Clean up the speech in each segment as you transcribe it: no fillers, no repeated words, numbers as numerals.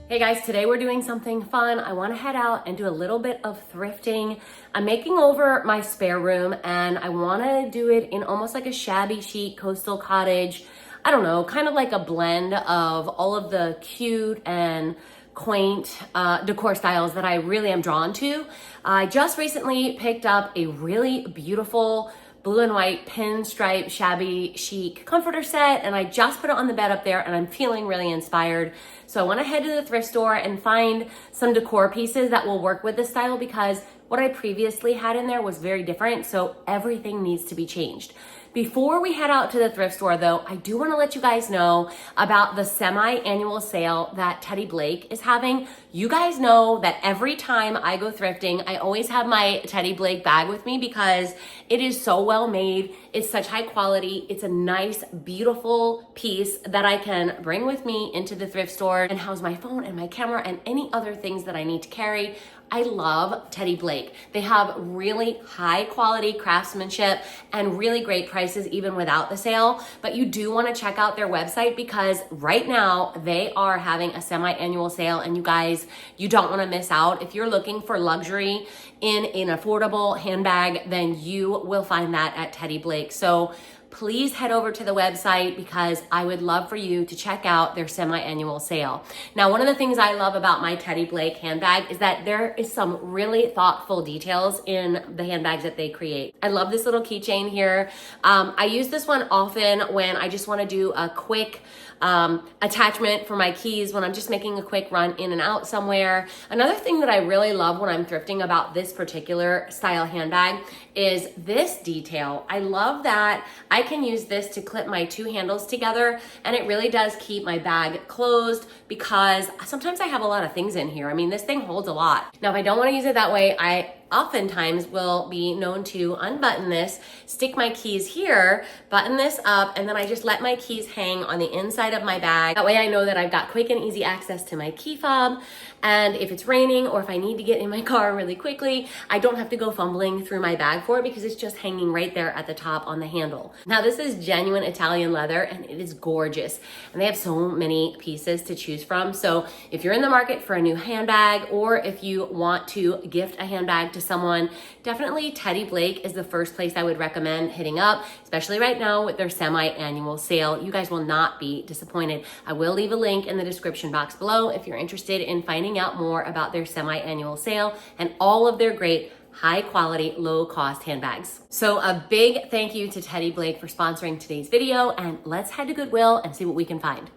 Hey guys, today we're doing something fun. I want to head out and do a little bit of thrifting. I'm making over my spare room and I want to do it in almost like a shabby chic coastal cottage. I don't know, kind of like a blend of all of the cute and quaint decor styles that I really am drawn to. I just recently picked up a really beautiful blue and white pinstripe shabby chic comforter set, and I just put it on the bed up there and I'm feeling really inspired. So I want to head to the thrift store and find some decor pieces that will work with this style, because what I previously had in there was very different, so everything needs to be changed. Before we head out to the thrift store though, I do want to let you guys know about the semi-annual sale that Teddy Blake is having. You guys know that every time I go thrifting, I always have my Teddy Blake bag with me because it is so well made. It's such high quality. It's a nice, beautiful piece that I can bring with me into the thrift store and house my phone and my camera and any other things that I need to carry. I love Teddy Blake. They have really high quality craftsmanship and really great prices even without the sale. But you do want to check out their website because right now they are having a semi-annual sale, and you guys, you don't want to miss out. If you're looking for luxury in an affordable handbag, then you will find that at Teddy Blake. So please head over to the website because I would love for you to check out their semi-annual sale. Now, one of the things I love about my Teddy Blake handbag is that there is some really thoughtful details in the handbags that they create. I love this little keychain here. I use this one often when I just want to do a quick attachment for my keys when I'm just making a quick run in and out somewhere. Another thing that I really love when I'm thrifting about this particular style handbag is this detail. I love that I can use this to clip my two handles together, and it really does keep my bag closed because sometimes I have a lot of things in here. I mean, this thing holds a lot. Now, if I don't want to use it that way, I oftentimes will be known to unbutton this, stick my keys here, button this up, and then I just let my keys hang on the inside of my bag. That way I know that I've got quick and easy access to my key fob. And if it's raining or if I need to get in my car really quickly, I don't have to go fumbling through my bag for it because it's just hanging right there at the top on the handle. Now, this is genuine Italian leather and it is gorgeous. And they have so many pieces to choose from. So if you're in the market for a new handbag, or if you want to gift a handbag to someone, definitely Teddy Blake is the first place I would recommend hitting up, especially right now with their semi-annual sale. You guys will not be disappointed. I will leave a link in the description box below if you're interested in finding out more about their semi-annual sale and all of their great high quality, low cost handbags. So a big thank you to Teddy Blake for sponsoring today's video, and let's head to Goodwill and see what we can find.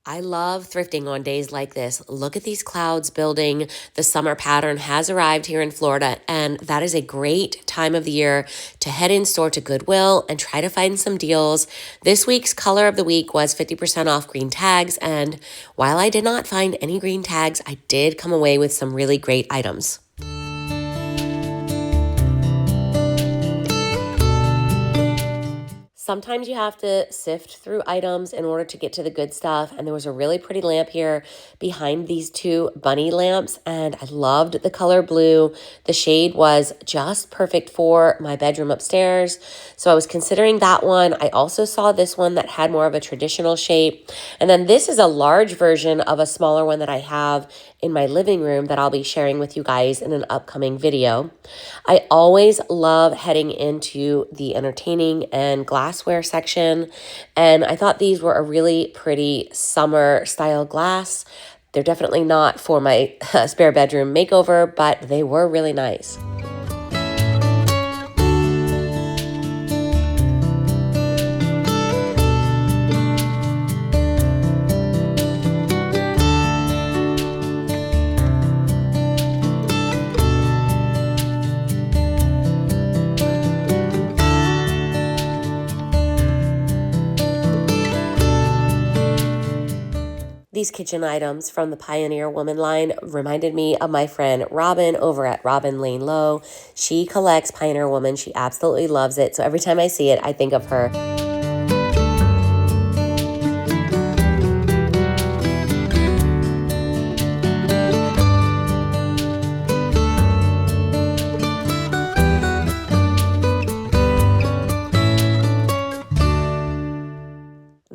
I love thrifting on days like this. Look at these clouds building. The summer pattern has arrived here in Florida, and that is a great time of the year to head in store to Goodwill and try to find some deals. This week's color of the week was 50% off green tags, and while I did not find any green tags, I did come away with some really great items. Sometimes you have to sift through items in order to get to the good stuff. And there was a really pretty lamp here behind these two bunny lamps. And I loved the color blue. The shade was just perfect for my bedroom upstairs. So I was considering that one. I also saw this one that had more of a traditional shape. And then this is a large version of a smaller one that I have in my living room that I'll be sharing with you guys in an upcoming video. I always love heading into the entertaining and glassware section, and I thought these were a really pretty summer style glass. They're definitely not for my spare bedroom makeover, but they were really nice. These kitchen items from the Pioneer Woman line reminded me of my friend Robin over at Robin Lane Low. She collects Pioneer Woman. She absolutely loves it. So every time I see it, I think of her.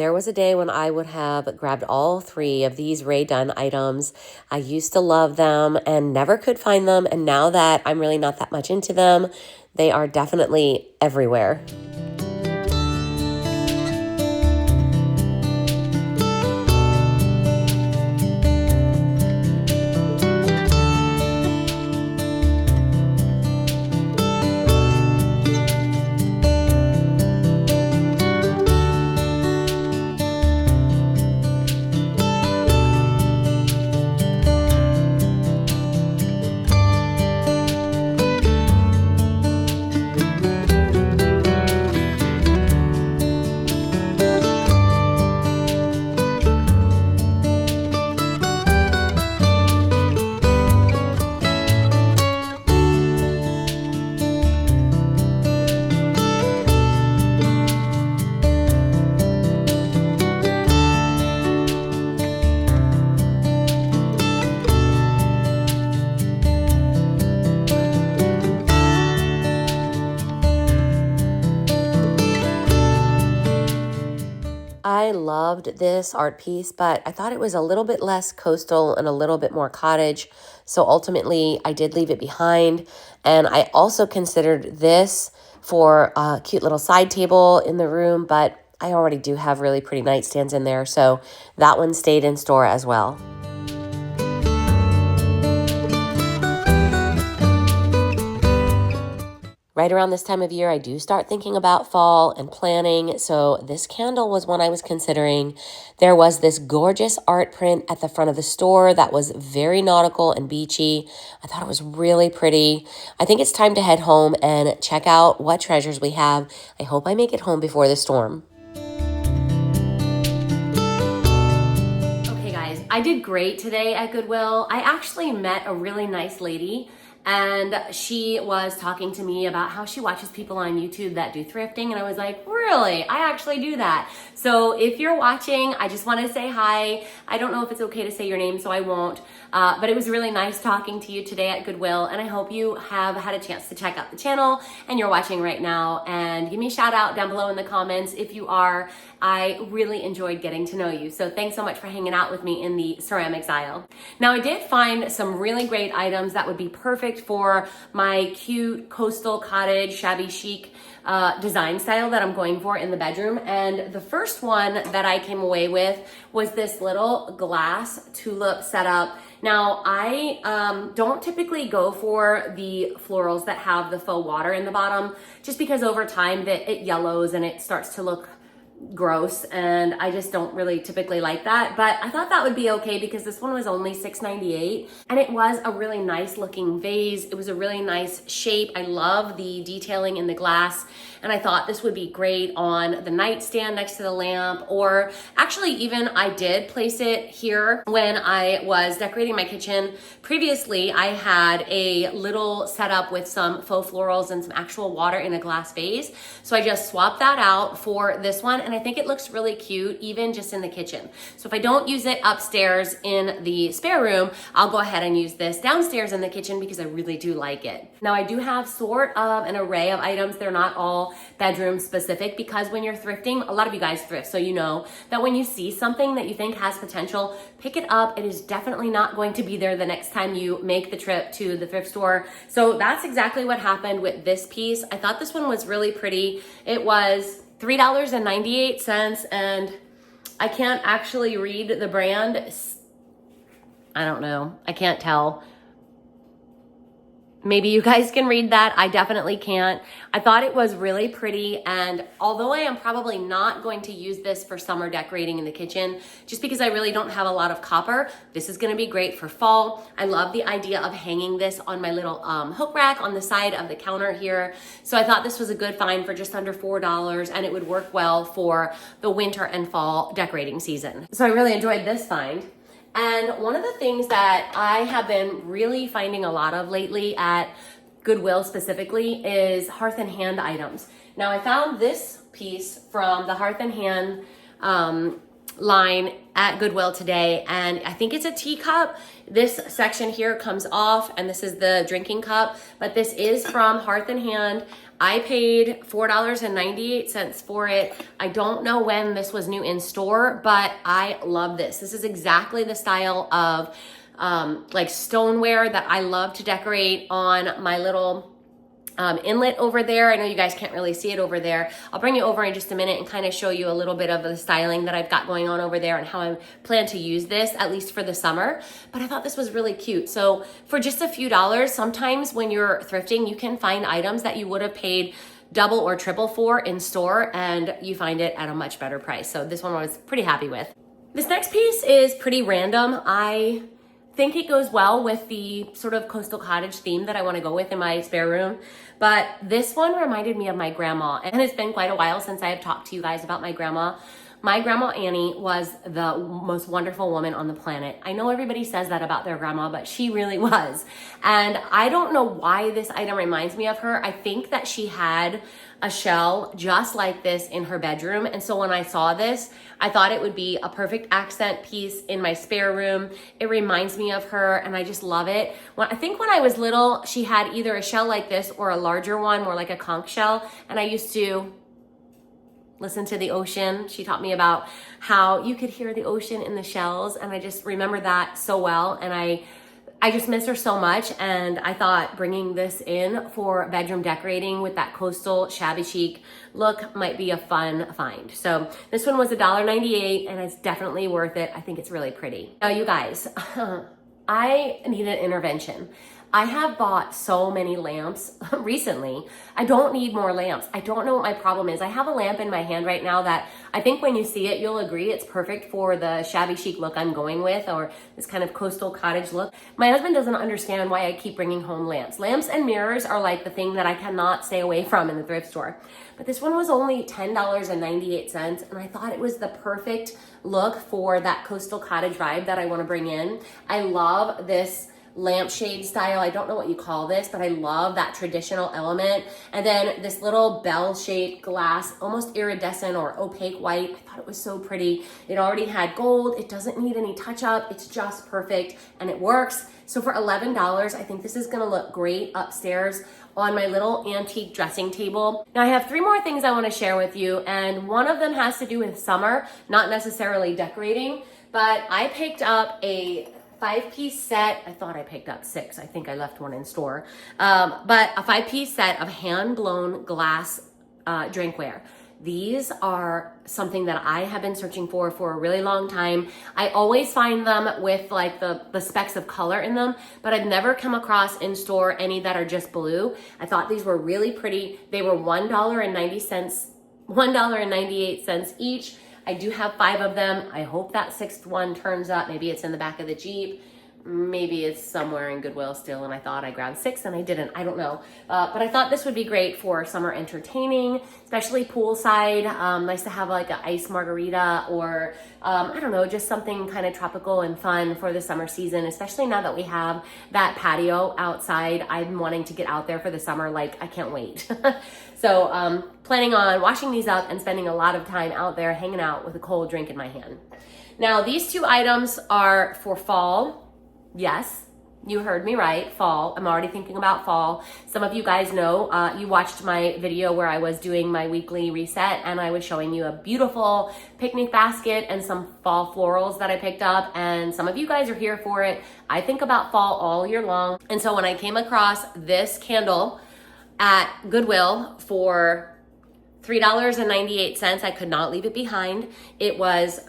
there was a day when I would have grabbed all 3 of these Ray Dunn items. I used to love them and never could find them. And now that I'm really not that much into them, they are definitely everywhere. I loved this art piece, but I thought it was a little bit less coastal and a little bit more cottage. So ultimately, I did leave it behind. And I also considered this for a cute little side table in the room, but I already do have really pretty nightstands in there. So that one stayed in store as well. Right around this time of year, I do start thinking about fall and planning. So this candle was one I was considering. There was this gorgeous art print at the front of the store that was very nautical and beachy. I thought it was really pretty. I think it's time to head home and check out what treasures we have. I hope I make it home before the storm. Okay guys, I did great today at Goodwill. I actually met a really nice lady, and she was talking to me about how she watches people on YouTube that do thrifting. And I was like, really? I actually do that. So if you're watching, I just want to say hi. I don't know if it's okay to say your name, so I won't. But it was really nice talking to you today at Goodwill. And I hope you have had a chance to check out the channel and you're watching right now. And give me a shout out down below in the comments if you are. I really enjoyed getting to know you. So thanks so much for hanging out with me in the ceramics aisle. Now I did find some really great items that would be perfect for my cute coastal cottage shabby chic design style that I'm going for in the bedroom. And the first one that I came away with was this little glass tulip setup. Now I don't typically go for the florals that have the faux water in the bottom, just because over time that it yellows and it starts to look gross, and I just don't really typically like that. But I thought that would be okay because this one was only $6.98 and it was a really nice looking vase. It was a really nice shape. I love the detailing in the glass, and I thought this would be great on the nightstand next to the lamp, or actually even I did place it here when I was decorating my kitchen. Previously, I had a little setup with some faux florals and some actual water in a glass vase. So I just swapped that out for this one, and I think it looks really cute even just in the kitchen. So if I don't use it upstairs in the spare room, I'll go ahead and use this downstairs in the kitchen because I really do like it. Now I do have sort of an array of items. They're not all bedroom specific, because when you're thrifting, a lot of you guys thrift, so you know that when you see something that you think has potential, pick it up. It is definitely not going to be there the next time you make the trip to the thrift store. So that's exactly what happened with this piece. I thought this one was really pretty. It was $3.98, and I can't actually read the brand. I don't know. I can't tell. Maybe you guys can read that. I definitely can't. I thought it was really pretty, and although I am probably not going to use this for summer decorating in the kitchen, just because I really don't have a lot of copper, this is gonna be great for fall. I love the idea of hanging this on my little hook rack on the side of the counter here. So I thought this was a good find for just under $4, and it would work well for the winter and fall decorating season. So I really enjoyed this find. And one of the things that I have been really finding a lot of lately at Goodwill specifically is hearth and hand items. Now I found this piece from the Hearth and Hand line at Goodwill today, and I think it's a teacup. This section here comes off, and this is the drinking cup, but this is from Hearth and Hand. I paid $4.98 for it. I don't know when this was new in store, but I love this. This is exactly the style of like stoneware that I love to decorate on my little inlet over there. I know you guys can't really see it over there. I'll bring you over in just a minute and kind of show you a little bit of the styling that I've got going on over there and how I plan to use this, at least for the summer. But I thought this was really cute. So for just a few dollars, sometimes when you're thrifting, you can find items that you would have paid double or triple for in store, and you find it at a much better price. So this one I was pretty happy with. This next piece is pretty random. I think it goes well with the sort of coastal cottage theme that I want to go with in my spare room. But this one reminded me of my grandma, and it's been quite a while since I have talked to you guys about my grandma. My grandma Annie was the most wonderful woman on the planet. I know everybody says that about their grandma, but she really was. And I don't know why this item reminds me of her. I think that she had a shell just like this in her bedroom. And so when I saw this, I thought it would be a perfect accent piece in my spare room. It reminds me of her, and I just love it. I think when I was little, she had either a shell like this or a larger one, more like a conch shell. And I used to listen to the ocean. She taught me about how you could hear the ocean in the shells, and I just remember that so well. And I just miss her so much, and I thought bringing this in for bedroom decorating with that coastal shabby chic look might be a fun find. So this one was $1.98, and it's definitely worth it. I think it's really pretty. Now you guys, I need an intervention. I have bought so many lamps recently. I don't need more lamps. I don't know what my problem is. I have a lamp in my hand right now that I think when you see it, you'll agree it's perfect for the shabby chic look I'm going with, or this kind of coastal cottage look. My husband doesn't understand why I keep bringing home lamps. Lamps and mirrors are like the thing that I cannot stay away from in the thrift store. But this one was only $10.98, and I thought it was the perfect look for that coastal cottage vibe that I want to bring in. I love this lampshade style. I don't know what you call this, but I love that traditional element. And then this little bell-shaped glass, almost iridescent or opaque white. I thought it was so pretty. It already had gold. It doesn't need any touch-up. It's just perfect, and it works. So for $11, I think this is gonna look great upstairs on my little antique dressing table. Now I have 3 more things I wanna share with you, and one of them has to do with summer, not necessarily decorating, but I picked up a 5-piece set. I thought I picked up 6. I think I left one in store. But a 5-piece set of hand-blown glass drinkware. These are something that I have been searching for a really long time. I always find them with like the specks of color in them, but I've never come across in store any that are just blue. I thought these were really pretty. They were $1.98 each. I do have 5 of them. I hope that 6th one turns up. Maybe it's in the back of the Jeep. Maybe it's somewhere in Goodwill still, and I thought I grabbed 6 and I didn't. I don't know. But I thought this would be great for summer entertaining, especially poolside. Nice to have like an ice margarita, or I don't know, just something kind of tropical and fun for the summer season, especially now that we have that patio outside. I'm wanting to get out there for the summer. Like, I can't wait. So planning on washing these up and spending a lot of time out there hanging out with a cold drink in my hand. Now, these 2 items are for fall. Yes, you heard me right, fall. I'm already thinking about fall. Some of you guys know, you watched my video where I was doing my weekly reset, and I was showing you a beautiful picnic basket and some fall florals that I picked up, and some of you guys are here for it. I think about fall all year long. And so when I came across this candle at Goodwill for $3.98, I could not leave it behind. It was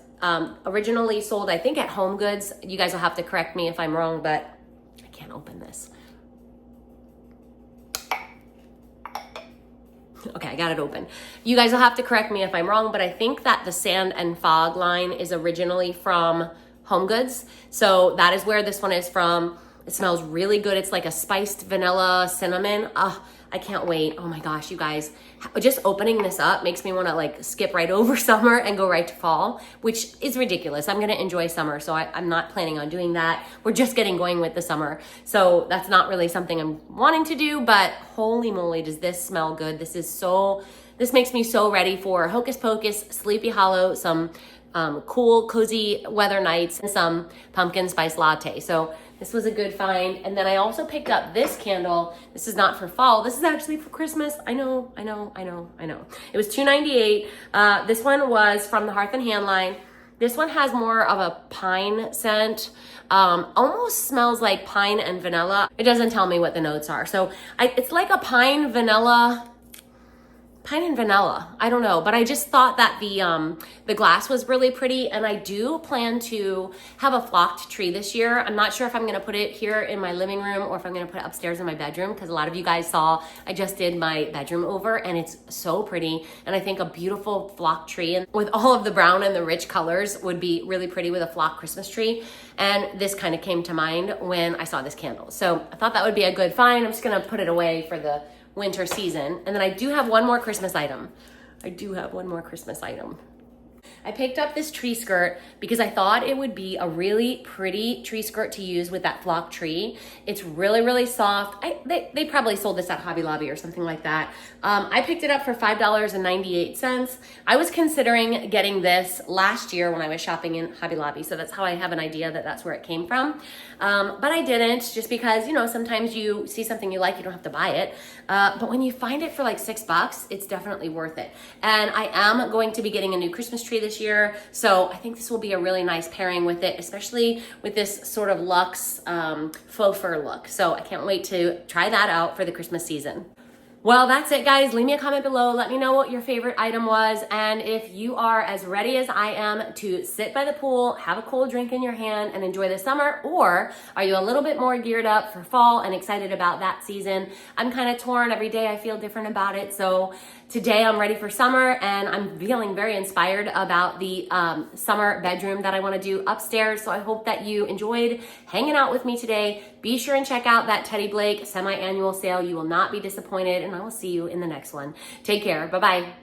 originally sold, I think, at Home Goods. You guys will have to correct me if I'm wrong, but I can't open this. Okay, I got it open. You guys will have to correct me if I'm wrong, but I think that the Sand and Fog line is originally from Home Goods. So that is where this one is from. It smells really good. It's like a spiced vanilla cinnamon. I can't wait. Oh my gosh, you guys. Just opening this up makes me want to like skip right over summer and go right to fall, which is ridiculous. I'm going to enjoy summer, so I'm not planning on doing that. We're just getting going with the summer. So that's not really something I'm wanting to do, but holy moly, does this smell good. This makes me so ready for Hocus Pocus, Sleepy Hollow, some cool, cozy weather nights and some pumpkin spice latte. So this was a good find. And then I also picked up this candle. This is not for fall. This is actually for Christmas. I know. It was $2.98. This one was from the Hearth and Hand line. This one has more of a pine scent. Almost smells like pine and vanilla. It doesn't tell me what the notes are. So it's like a pine and vanilla. I don't know, but I just thought that the glass was really pretty, and I do plan to have a flocked tree this year. I'm not sure if I'm gonna put it here in my living room or if I'm gonna put it upstairs in my bedroom, because a lot of you guys saw I just did my bedroom over and it's so pretty, and I think a beautiful flocked tree and with all of the brown and the rich colors would be really pretty with a flocked Christmas tree. And this kind of came to mind when I saw this candle. So I thought that would be a good find. I'm just gonna put it away for the winter season. And then I do have one more Christmas item. I picked up this tree skirt because I thought it would be a really pretty tree skirt to use with that flock tree. It's really, really soft. They probably sold this at Hobby Lobby or something like that. I picked it up for $5.98. I was considering getting this last year when I was shopping in Hobby Lobby, so that's how I have an idea that that's where it came from. But I didn't, just because, you know, sometimes you see something you like, you don't have to buy it. But when you find it for like $6, it's definitely worth it. And I am going to be getting a new Christmas tree this year, so I think this will be a really nice pairing with it, especially with this sort of luxe faux fur look. So I can't wait to try that out for the Christmas season. Well, that's it, guys. Leave me a comment below. Let me know what your favorite item was, and if you are as ready as I am to sit by the pool, have a cold drink in your hand, and enjoy the summer, or are you a little bit more geared up for fall and excited about that season? I'm kind of torn. Every day I feel different about it. So today I'm ready for summer, and I'm feeling very inspired about the summer bedroom that I want to do upstairs. So I hope that you enjoyed hanging out with me today. Be sure and check out that Teddy Blake semi-annual sale. You will not be disappointed, and I will see you in the next one. Take care. Bye-bye.